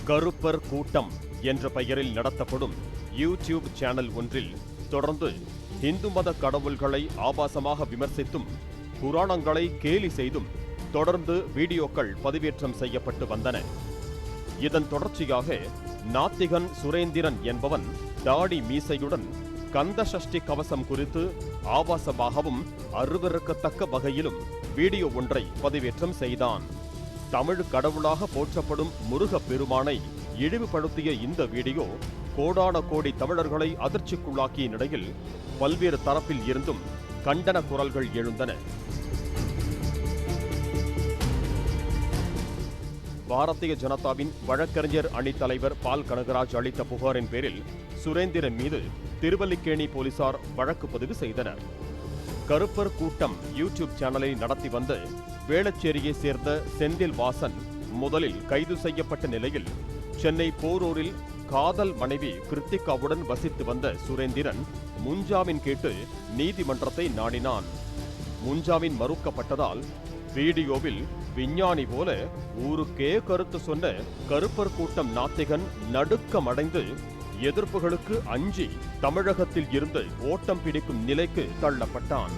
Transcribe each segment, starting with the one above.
கருப்பர் கூட்டம் என்ற பெயரில் நடத்தப்படும் யூடியூப் சேனல் ஒன்றில் தொடர்ந்து இந்து மத கடவுள்களை ஆபாசமாக விமர்சித்தும் புராணங்களை கேலி செய்தும் தொடர்ந்து வீடியோக்கள் பதிவேற்றம் செய்யப்பட்டு வந்தன. இதன் தொடர்ச்சியாக நாத்திகன் சுரேந்திரன் என்பவன் தாடி மீசையுடன் கந்த சஷ்டி கவசம் குறித்து ஆபாசமாகவும் அருவருக்கத்தக்க வகையிலும் வீடியோ ஒன்றை பதிவேற்றம் செய்தான். தமிழ் கடவுளாக போற்றப்படும் முருகப் பெருமானை இழிவுபடுத்திய இந்த வீடியோ கோடான கோடி தமிழர்களை அதிர்ச்சிக்குள்ளாக்கிய நிலையில் பல்வேறு தரப்பில் இருந்தும் கண்டன குரல்கள் எழுந்தன. பாரதிய ஜனதாவின் வழக்கறிஞர் அணி தலைவர் பால் கனகராஜ் அளித்த புகாரின் பேரில் சுரேந்திரன் மீது திருவல்லிக்கேணி போலீசார் வழக்கு பதிவு செய்தனர். கருப்பர் கூட்டம் யூடியூப் சேனலை நடத்தி வந்த வேளச்சேரியை சேர்ந்த செந்தில் வாசன் முதலில் கைது செய்யப்பட்ட நிலையில் சென்னை போரூரில் காதல் மனைவி கிருத்திகாவுடன் வசித்து வந்த சுரேந்திரன் முன்ஜாமீன் கேட்டு நீதிமன்றத்தை நாடினான். முன்ஜாமீன் மறுக்கப்பட்டதால் வீடியோவில் விஞ்ஞானி போல ஊருக்கே கருத்து சொன்ன கருப்பர் கூட்டம் நாத்திகன் நடுக்கமடைந்து எதிர்ப்புகளுக்கு அஞ்சி தமிழகத்தில் இருந்து ஓட்டம் பிடிக்கும் நிலைக்கு தள்ளப்பட்டான்.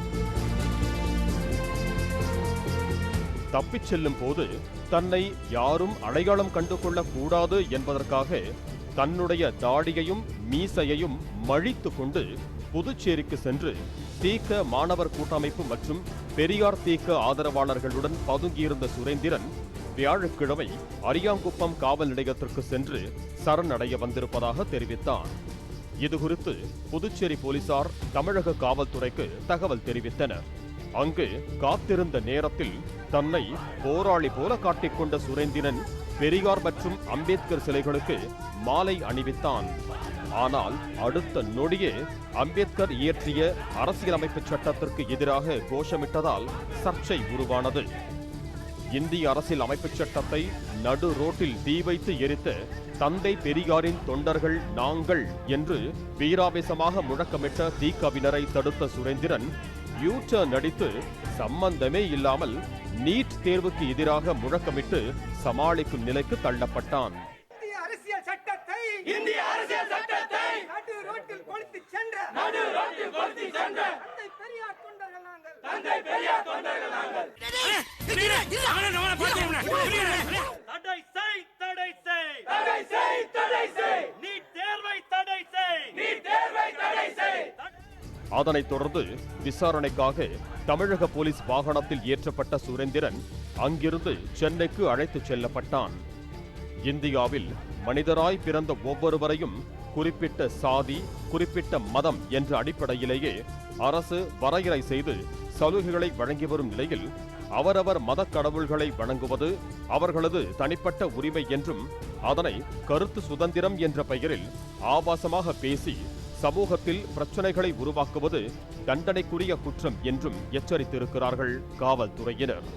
தப்பிச் செல்லும் போது தன்னை யாரும் அடையாளம் கண்டு கொள்ளக்கூடாது என்பதற்காக தன்னுடைய தாடியையும் மீசையையும் மழித்து கொண்டு புதுச்சேரிக்கு சென்று தீக்க மாணவர் கூட்டமைப்பு மற்றும் பெரியார் தீக்க ஆதரவாளர்களுடன் பதுங்கியிருந்த சுரேந்திரன் வியாழக்கிழமை அரியாங்குப்பம் காவல் நிலையத்திற்கு சென்று சரணடைய வந்திருப்பதாக தெரிவித்தார். இதுகுறித்து புதுச்சேரி போலீசார் தமிழக காவல்துறைக்கு தகவல் தெரிவித்தனர். அங்கு காத்திருந்த நேரத்தில் தன்னை போராளி போல காட்டிக்கொண்ட சுரேந்திரன் பெரியார் மற்றும் அம்பேத்கர் சிலைகளுக்கு மாலை அணிவித்தான். ஆனால் அடுத்த நொடியே அம்பேத்கர் இயற்றிய அரசியலமைப்பு சட்டத்திற்கு எதிராக கோஷமிட்டதால் சர்ச்சை உருவானது. இந்திய அரசியல் அமைப்பு சட்டத்தை நடு ரோட்டில் தீ வைத்து எரித்த தந்தை பெரியாரின் தொண்டர்கள் நாங்கள் என்று வீராவேசமாக முழக்கமிட்ட தீக்கவினரை தடுத்த சுரேந்திரன் யூ-டர்ன் அடித்து சம்பந்தமே இல்லாமல் நீட் தேர்வுக்கு எதிராக முழக்கமிட்டு சமாளிக்கும் நிலைக்கு தள்ளப்பட்டான். இந்திய அரசியல் சட்டத்தை நடு ரோட்டில் கொளுத்தி சென்ற தந்தை பெரியார் தொண்டர்கள் நாங்கள் தடை செய் நீட் தேர்வை தடை செய். அதனைத் தொடர்ந்து விசாரணைக்காக தமிழக போலீஸ் வாகனத்தில் ஏற்றப்பட்ட சுரேந்திரன் அங்கிருந்து சென்னைக்கு அழைத்துச் செல்லப்பட்டான். இந்தியாவில் மனிதராய் பிறந்த ஒவ்வொருவரையும் குறிப்பிட்ட சாதி, குறிப்பிட்ட மதம் என்ற அடிப்படையிலேயே அரசு வரையறை செய்து சலுகைகளை வழங்கி வரும் நிலையில் அவரவர் மத கடவுள்களை வணங்குவது அவர்களது தனிப்பட்ட உரிமை என்றும் அதனை கருத்து சுதந்திரம் என்ற பெயரில் ஆபாசமாக பேசி சமூகத்தில் பிரச்சனைகளை உருவாக்குவது தண்டனைக்குரிய குற்றம் என்றும் எச்சரித்திருக்கிறார்கள் காவல்துறையினர்.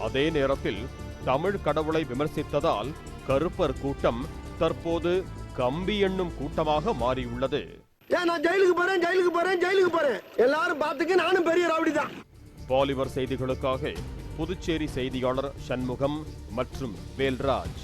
அதே நேரத்தில் தமிழ் கடவுளை விமர்சித்ததால் கருப்பர் கூட்டம் தற்போது கம்பி எண்ணும் கூட்டமாக மாறியுள்ளது. எல்லாரும் பாத்துக்க, நானும் பெரிய ரவுடிதான். பாலிமர் செய்திகளுக்காக புதுச்சேரி செய்தியாளர் சண்முகம் மற்றும் வேல்ராஜ்.